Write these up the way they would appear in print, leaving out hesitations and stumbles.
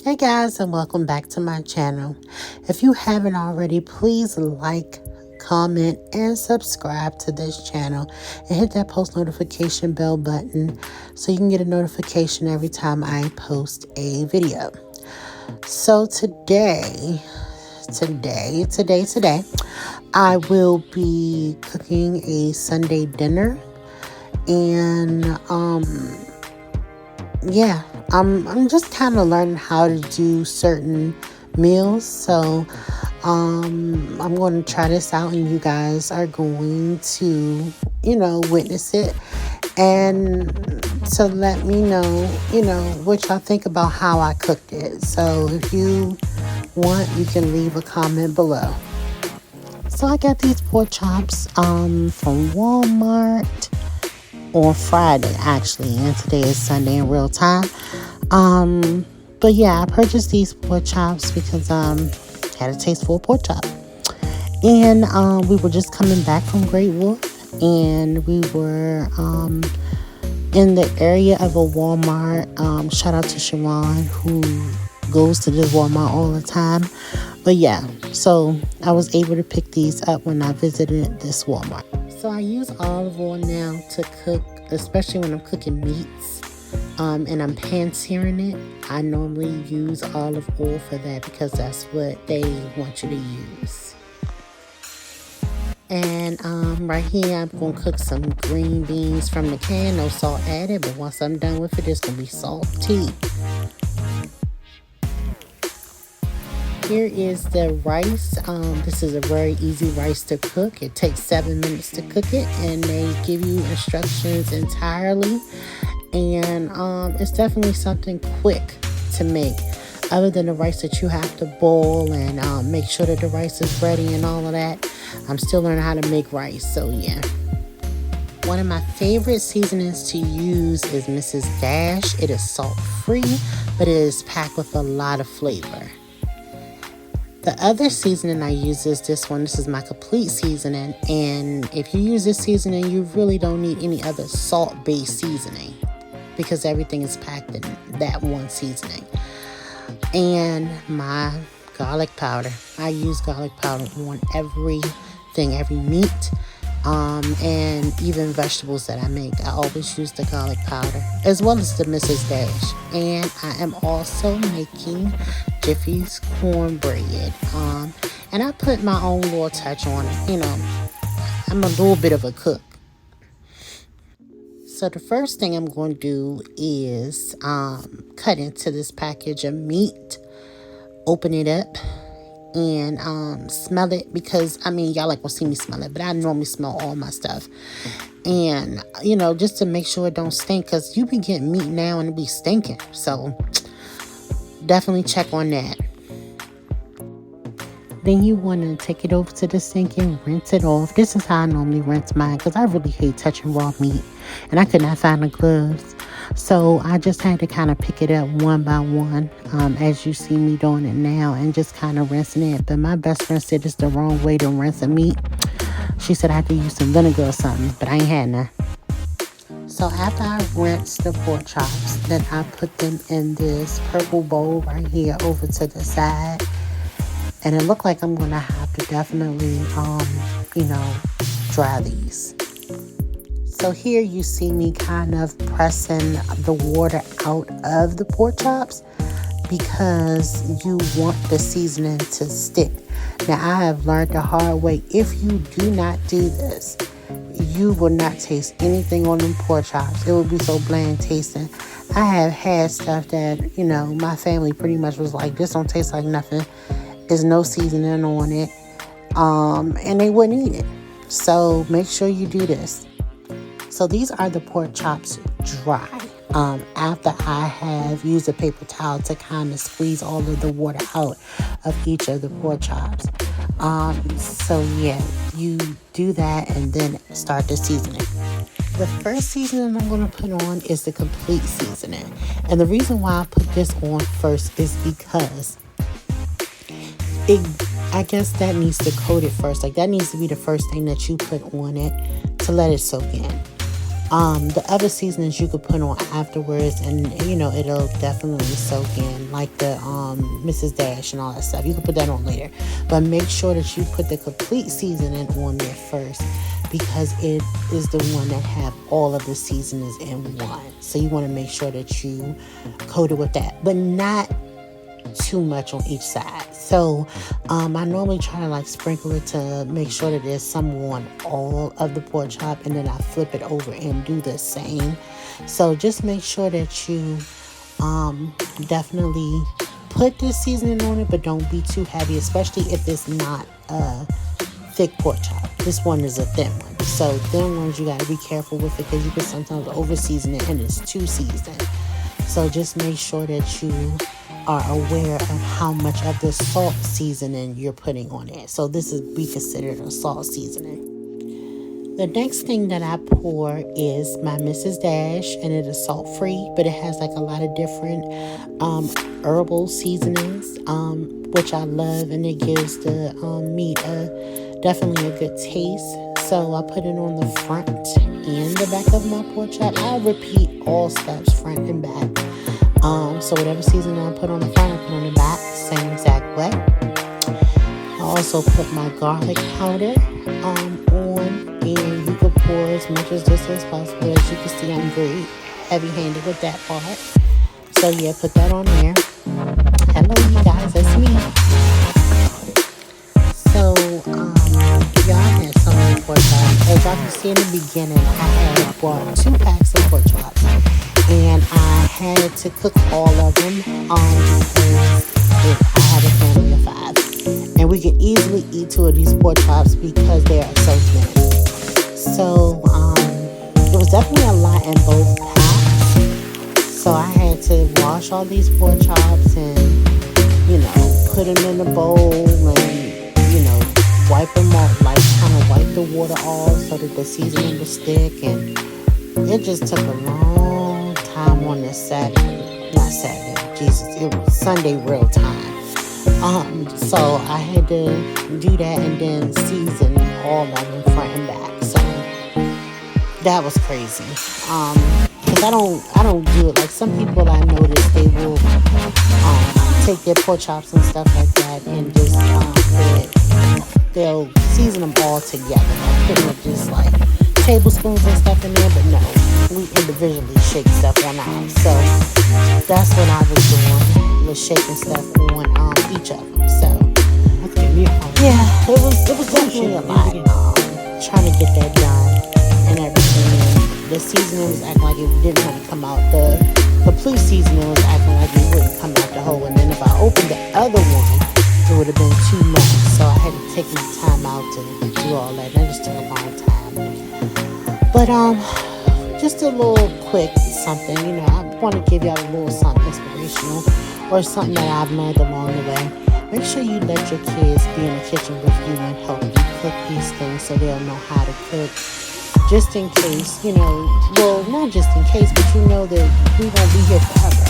Hey guys, and welcome back to my channel. If you haven't already, please like, comment, and subscribe to this channel and hit that post notification bell button so you can get a notification every time I post a video. So today, I will be cooking a Sunday dinner, and yeah, I'm just kind of learning how to do certain meals. So I'm going to try this out, and you guys are going to, witness it and to let me know, what y'all think about how I cooked it. So if you want, you can leave a comment below. So I got these pork chops from Walmart on Friday, actually, and today is Sunday in real time. But yeah, I purchased these pork chops because had a taste for a pork chop, and we were just coming back from Great Wolf, and we were in the area of a Walmart. Shout out to Sharon, who goes to this Walmart all the time. But yeah, so I was able to pick these up when I visited this Walmart. So I use olive oil now to cook, especially when I'm cooking meats, and I'm pan-searing it. I normally use olive oil for that because that's what they want you to use. And right here, I'm going to cook some green beans from the can, no salt added, but once I'm done with it, it's going to be salty. Here is the rice. This is a very easy rice to cook. It takes 7 minutes to cook it, and they give you instructions entirely. And it's definitely something quick to make, other than the rice that you have to boil and make sure that the rice is ready and all of that. I'm still learning how to make rice, so yeah. One of my favorite seasonings to use is Mrs. Dash. It is salt-free, but it is packed with a lot of flavor. The other seasoning I use is this one. This is my complete seasoning, and if you use this seasoning, you really don't need any other salt-based seasoning because everything is packed in that one seasoning. And my garlic powder. I use garlic powder on everything, every meat, and even vegetables that I make. I always use the garlic powder, as well as the Mrs. Dash. And I am also making Jiffy's cornbread, and I put my own little touch on it. I'm a little bit of a cook. So the first thing I'm going to do is cut into this package of meat, open it up, and smell it, because y'all like will see me smell it, but I normally smell all my stuff. And just to make sure it don't stink, because you be getting meat now and it be stinking. So definitely check on that. Then you want to take it over to the sink and rinse it off. This is how I normally rinse mine, because I really hate touching raw meat, and I could not find the gloves. So I just had to kind of pick it up one by one, as you see me doing it now, and just kind of rinsing it. But my best friend said it's the wrong way to rinse a meat. She said I had to use some vinegar or something, but I ain't had none. So after I rinsed the pork chops, then I put them in this purple bowl right here over to the side. And it looked like I'm going to have to definitely, dry these. So here you see me kind of pressing the water out of the pork chops because you want the seasoning to stick. Now, I have learned the hard way. If you do not do this, you will not taste anything on them pork chops. It will be so bland tasting. I have had stuff that, my family pretty much was like, this don't taste like nothing. There's no seasoning on it. And they wouldn't eat it. So make sure you do this. So these are the pork chops dry. After I have used a paper towel to kind of squeeze all of the water out of each of the pork chops. So yeah, you do that and then start the seasoning. The first seasoning I'm going to put on is the complete seasoning. And the reason why I put this on first is because I guess that needs to coat it first. Like, that needs to be the first thing that you put on it to let it soak in. The other seasonings you could put on afterwards, and it'll definitely soak in, like the Mrs. Dash and all that stuff. You can put that on later, but make sure that you put the complete seasoning on there first, because it is the one that have all of the seasonings in one. So you want to make sure that you coat it with that, but not too much on each side. So I normally try to like sprinkle it to make sure that there's some on all of the pork chop, and then I flip it over and do the same. So just make sure that you definitely put this seasoning on it, but don't be too heavy, especially if it's not a thick pork chop. This one is a thin one, so thin ones you got to be careful with it, because you can sometimes over season it and it's too seasoned. So just make sure that you are aware of how much of the salt seasoning you're putting on it. So this is be considered a salt seasoning. The next thing that I pour is my Mrs. Dash, and it is salt free, but it has like a lot of different herbal seasonings, which I love, and it gives the meat definitely a good taste. So I put it on the front and the back of my pork chop. I repeat all steps, front and back. So whatever seasoning I put on the front, I put on the back, same exact way. I also put my garlic powder on, and you can pour as much as this as possible. As you can see, I'm very heavy-handed with that part. So yeah, put that on there. Hello, my guys, that's me. So y'all had so many pork chops. As y'all can see in the beginning, I had bought 2 packs of pork chops, and I had to cook all of them because I have a family of 5, and we can easily eat 2 of these pork chops because they are so thin. So it was definitely a lot in both packs. So I had to wash all these pork chops and put them in a bowl and wipe them off, like kind of wipe the water off so that the seasoning would stick. And it just took a long time on this Saturday, not Saturday, Jesus, it was Sunday real time. So I had to do that and then season all of them front and back. So that was crazy. Because I don't do it like some people I noticed. They will take their pork chops and stuff like that and just they'll season them all together, putting up just like tablespoons and stuff in there. But no, we individually shake stuff on ours. So that's what I was doing, was shaking stuff on each of them. So yeah, it was definitely a lot. Trying to get that done and everything. The seasoning was acting like it didn't want to come out. The complete seasoning was acting like it wouldn't come out the whole. And then if I opened the other one, it would have been too much. So I had to take my time out to do all that. That just took a long time. But just a little quick something. I want to give y'all a little something inspirational or something that I've learned along the way. Make sure you let your kids be in the kitchen with you and help you cook these things so they'll know how to cook. Just in case, well, not just in case, but that we won't be here forever,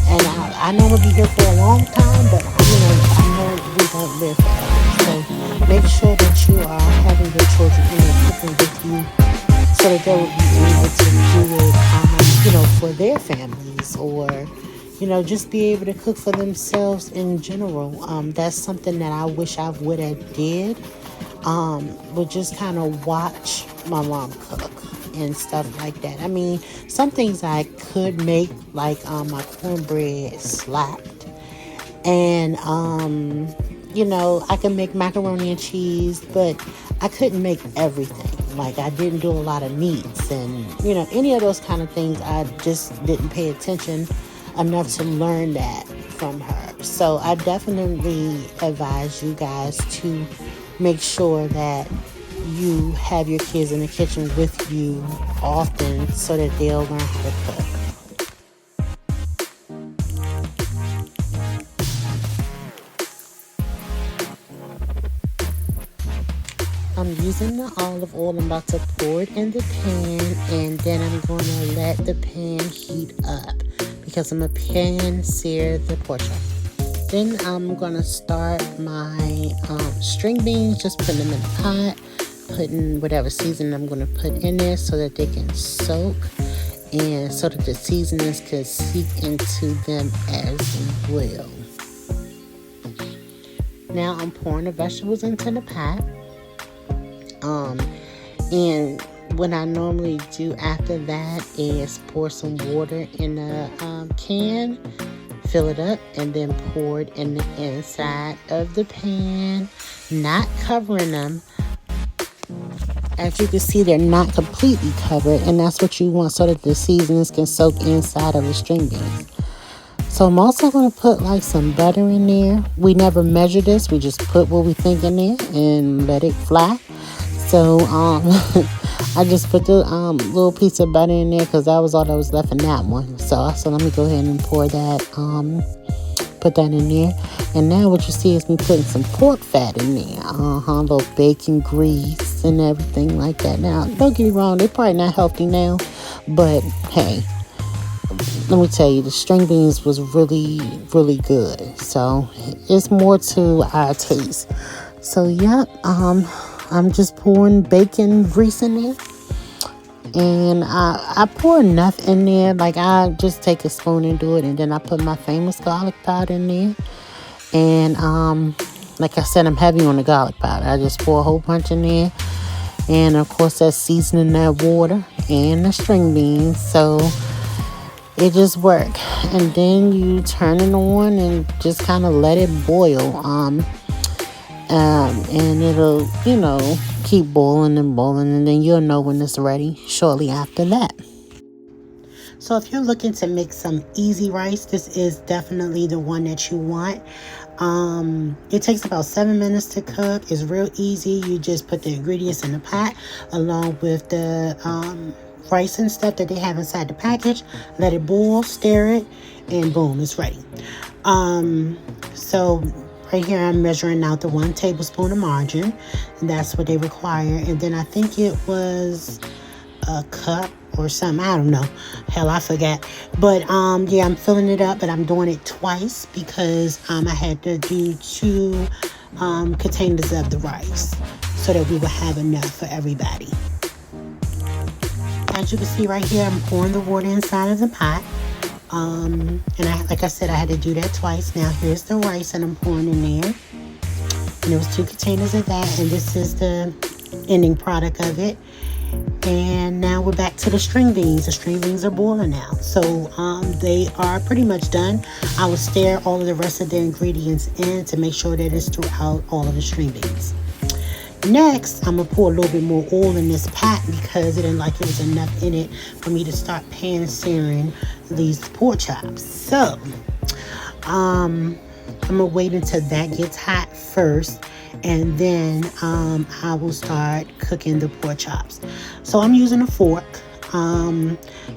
And I know we'll be here for a long time, but I know we won't live forever. So make sure that you are having your children in there cooking with you, so that they will be able to do it, for their families, or just be able to cook for themselves in general. That's something that I wish I would have did. But just kind of watch my mom cook and stuff like that. I mean, some things I could make, like my cornbread slapped, and I can make macaroni and cheese, but I couldn't make everything. Like I didn't do a lot of meats, and any of those kind of things. I just didn't pay attention enough to learn that from her. So I definitely advise you guys to make sure that you have your kids in the kitchen with you often so that they'll learn how to cook. I'm using the olive oil. I'm about to pour it in the pan, and then I'm going to let the pan heat up because I'm going to pan sear the pork chop. Then I'm going to start my string beans, just put them in the pot. putting whatever seasoning I'm going to put in there so that they can soak and so that the seasonings could seep into them as well. Now I'm pouring the vegetables into the pot. And what I normally do after that is pour some water in a can, fill it up, and then pour it in the inside of the pan, not covering them. As you can see, they're not completely covered, and that's what you want so that the seasonings can soak inside of the string beans. So I'm also going to put like some butter in there. We never measure this. We just put what we think in there and let it fly. So I just put the little piece of butter in there because that was all that was left in that one. So let me go ahead and pour that, put that in there. And now what you see is me putting some pork fat in there. Little bacon grease and everything like that. Now, don't get me wrong, they're probably not healthy now, but hey, let me tell you, the string beans was really, really good. So it's more to our taste. So yeah, I'm just pouring bacon grease in there. And I pour enough in there, like I just take a spoon and do it. And then I put my famous garlic powder in there. And like I said, I'm heavy on the garlic powder. I just pour a whole bunch in there. And of course, that's seasoning that water and the string beans. So it just works. And then you turn it on and just kind of let it boil. And it'll, keep boiling and boiling, and then you'll know when it's ready shortly after that. So if you're looking to make some easy rice, this is definitely the one that you want. It takes about 7 minutes to cook. It's real easy. You just put the ingredients in the pot along with the rice and stuff that they have inside the package. Let it boil, stir it, and boom, it's ready. So right here, I'm measuring out the 1 tablespoon of margarine, and that's what they require. And then I think it was a cup or something. I don't know. Hell, I forgot. But yeah, I'm filling it up, but I'm doing it twice because I had to do 2 containers of the rice so that we would have enough for everybody. As you can see right here, I'm pouring the water inside of the pot. And like I said, I had to do that twice. Now here's the rice that I'm pouring in there. And there was 2 containers of that, and this is the ending product of it. And now we're back to the string beans. The string beans are boiling now. So they are pretty much done. I will stir all of the rest of the ingredients in to make sure that it's throughout all of the string beans. Next, I'm going to pour a little bit more oil in this pot because it didn't like it was enough in it for me to start pan searing these pork chops. So, I'm going to wait until that gets hot first, and then I will start cooking the pork chops. So I'm using a fork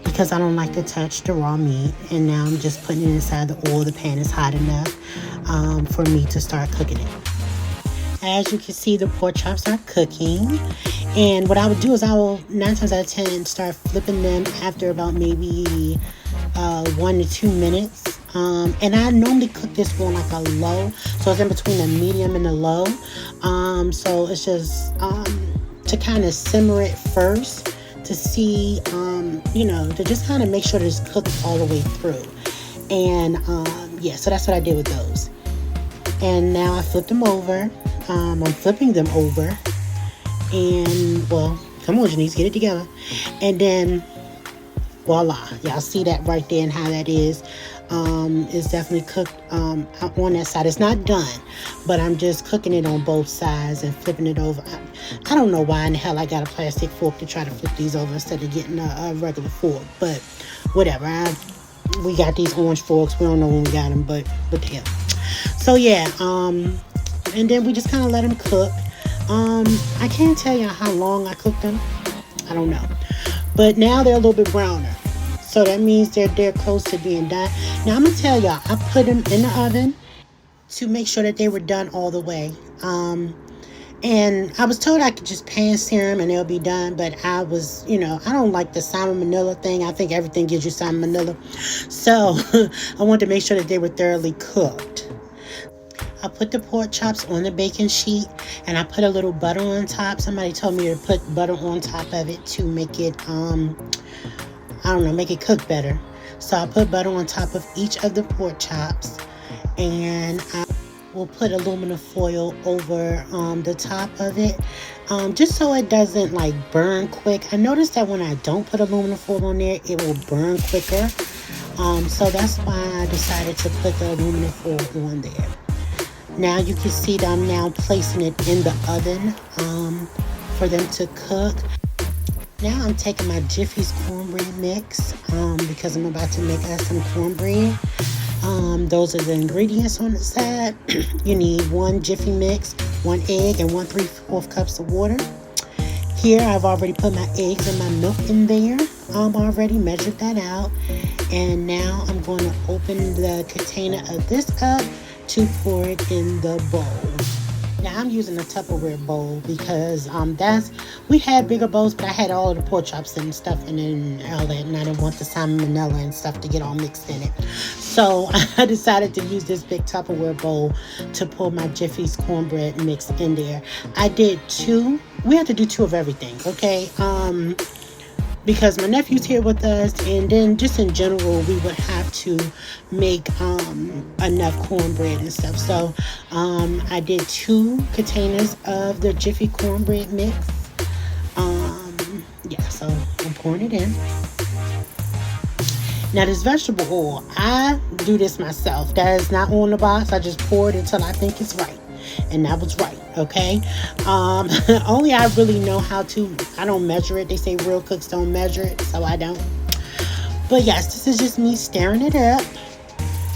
because I don't like to touch the raw meat. And now I'm just putting it inside the oil. The pan is hot enough for me to start cooking it. As you can see, the pork chops are cooking. And what I would do is I will, 9 times out of 10, start flipping them after about maybe 1 to 2 minutes. And I normally cook this on like a low. So it's in between the medium and the low. So it's just to kind of simmer it first to see, to just kind of make sure that it's cooked all the way through. And yeah, so that's what I did with those. And now I flip them over. I'm flipping them over. And, well, come on, Janice, get it together. And then, voila. Y'all see that right there and how that is. It's definitely cooked on that side. It's not done, but I'm just cooking it on both sides and flipping it over. I don't know why in the hell I got a plastic fork to try to flip these over instead of getting a regular fork. But whatever. We got these orange forks. We don't know when we got them, but what the hell. So, yeah. And then we just kind of let them cook. I can't tell you how long I cooked them. I don't know. But now they're a little bit browner. So that means they're close to being done. Now I'm going to tell y'all, I put them in the oven to make sure that they were done all the way. And I was told I could just pan sear them and they'll be done. But I was, I don't like the salmonella thing. I think everything gives you salmonella. So I wanted to make sure that they were thoroughly cooked. I put the pork chops on the baking sheet, and I put a little butter on top. Somebody told me to put butter on top of it to make it, I don't know, make it cook better. So I put butter on top of each of the pork chops, and I will put aluminum foil over the top of it, just so it doesn't like burn quick. I noticed that when I don't put aluminum foil on there, it will burn quicker. So that's why I decided to put the aluminum foil on there. Now you can see that I'm now placing it in the oven for them to cook. Now I'm taking my Jiffy's cornbread mix because I'm about to make us some cornbread. Those are the ingredients on the side. You need 1 Jiffy mix, 1 egg, and 1 3/4 cups of water. Here I've already put my eggs and my milk in there. Already measured that out. And now I'm going to open the container of this up to pour it in the bowl. Now I'm using a Tupperware bowl because we had bigger bowls, but I had all of the pork chops and stuff in it and all that, and I didn't want the salmonella and stuff to get all mixed in it. So I decided to use this big Tupperware bowl to pour my Jiffy's cornbread mix in there. I did 2. We had to do 2 of everything, okay? Because my nephew's here with us, and then just in general, we would have to make enough cornbread and stuff. So I did 2 containers of the Jiffy cornbread mix. Yeah, so I'm pouring it in. Now this vegetable oil, I do this myself. That is not on the box. I just pour it until I think it's right. And that was right, okay? Only I really know how to. I don't measure it. They say real cooks don't measure it, so I don't. But yes, this is just me stirring it up.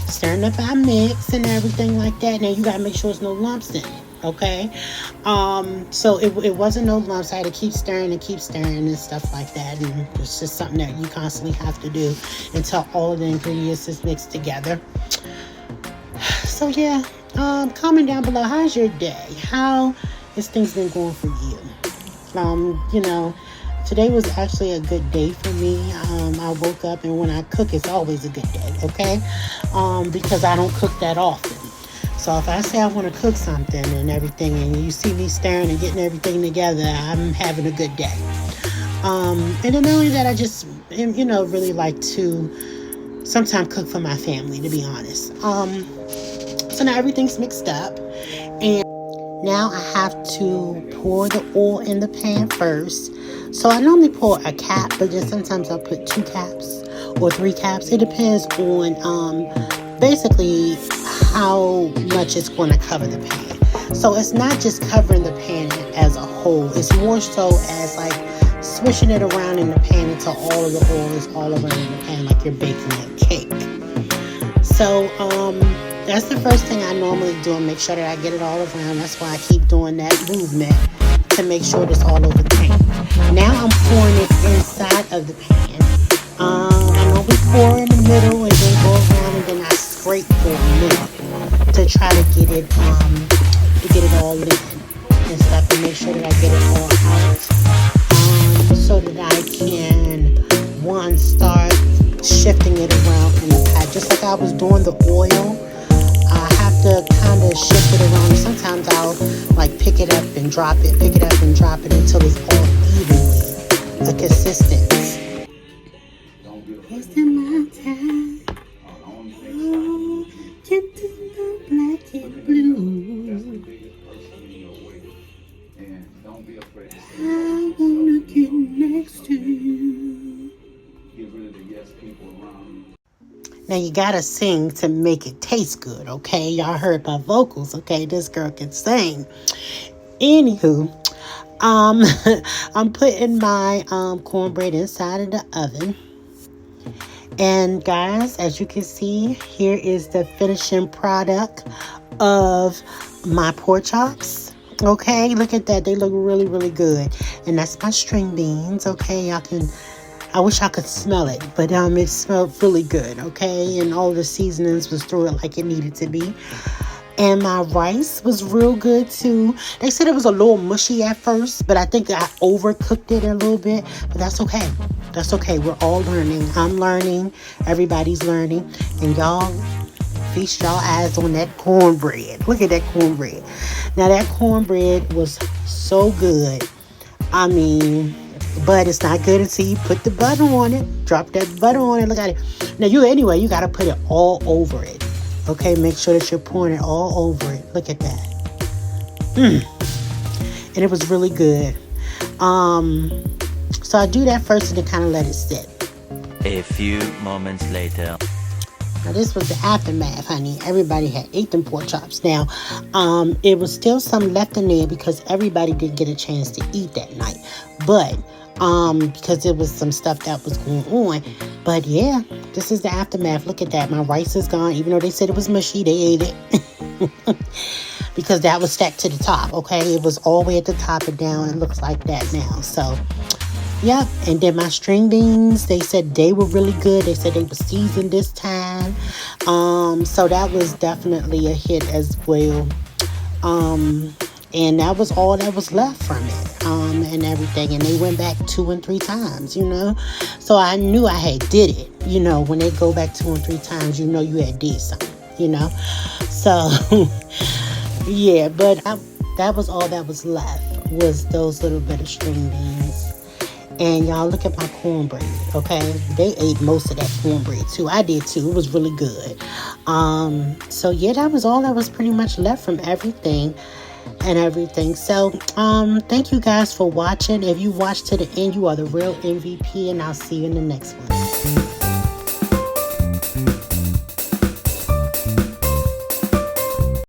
Stirring up our mix and everything like that. Now you gotta make sure there's no lumps in it, okay? So it wasn't no lumps. I had to keep stirring and stuff like that. And it's just something that you constantly have to do until all of the ingredients is mixed together. So yeah. Comment down below, how's your day? How has things been going for you? You know, today was actually a good day for me. I woke up, and when I cook, it's always a good day, okay? Because I don't cook that often. So if I say I want to cook something and everything, and you see me stirring and getting everything together, I'm having a good day. And then not only that, I just, you know, really like to sometimes cook for my family, to be honest. So now everything's mixed up, and now I have to pour the oil in the pan first. So I normally pour a cap, but then sometimes I'll put 2 caps or 3 caps. It depends on basically how much it's going to cover the pan. So it's not just covering the pan as a whole. It's more so as like swishing it around in the pan until all of the oil is all around in the pan, like you're baking a cake. So that's the first thing I normally do, and make sure that I get it all around. That's why I keep doing that movement to make sure it's all over the pan. Now I'm pouring it inside of the pan. I normally pour in the middle and then go around, and then I scrape for a minute to try to get it all in and stuff, and make sure that I get it all out, so that I can start shifting it around in the pan, just like I was doing the oil. I have to kind of shift it around. Sometimes I'll like pick it up and drop it until it's all evenly a consistent. Wasting my time. Oh, get to the black and blue. I wanna get next to you. Now you gotta sing to make it taste good, okay? Y'all heard my vocals, okay? This girl can sing. Anywho, I'm putting my cornbread inside of the oven. And guys, as you can see, here is the finishing product of my pork chops. Okay, look at that. They look really, really good. And that's my string beans, okay? I wish I could smell it, but it smelled really good, okay? And all the seasonings was through it like it needed to be. And my rice was real good too. They said it was a little mushy at first, but I think I overcooked it a little bit. But that's okay. That's okay. We're all learning. I'm learning. Everybody's learning. And y'all, feast y'all eyes on that cornbread. Look at that cornbread. Now that cornbread was so good. I mean, but it's not good until you put the butter on it. Drop that butter on it. Look at it. Now you got to put it all over it. Okay, make sure that you're pouring it all over it. Look at that. And it was really good. So I do that first and then kind of let it sit. A few moments later. Now this was the aftermath, honey. Everybody had ate them pork chops. Now, it was still some left in there because everybody didn't get a chance to eat that night. But because there was some stuff that was going on. But yeah, this is the aftermath. Look at that. My rice is gone. Even though they said it was mushy, they ate it. Because that was stacked to the top, okay? It was all the way at the top and down. It looks like that now. So, yep. And then my string beans, they said they were really good. They said they were seasoned this time. So that was definitely a hit as well. And that was all that was left from it, and everything. And they went back 2 and 3 times, you know. So I knew I had did it, you know. When they go back 2 and 3 times, you know you had did something, you know. So, yeah, but that was all that was left, was those little bit of string beans. And y'all look at my cornbread, okay? They ate most of that cornbread too. I did too. It was really good. So yeah, that was all that was pretty much left from everything. So, thank you guys for watching. If you watched to the end, you are the real MVP, and I'll see you in the next one.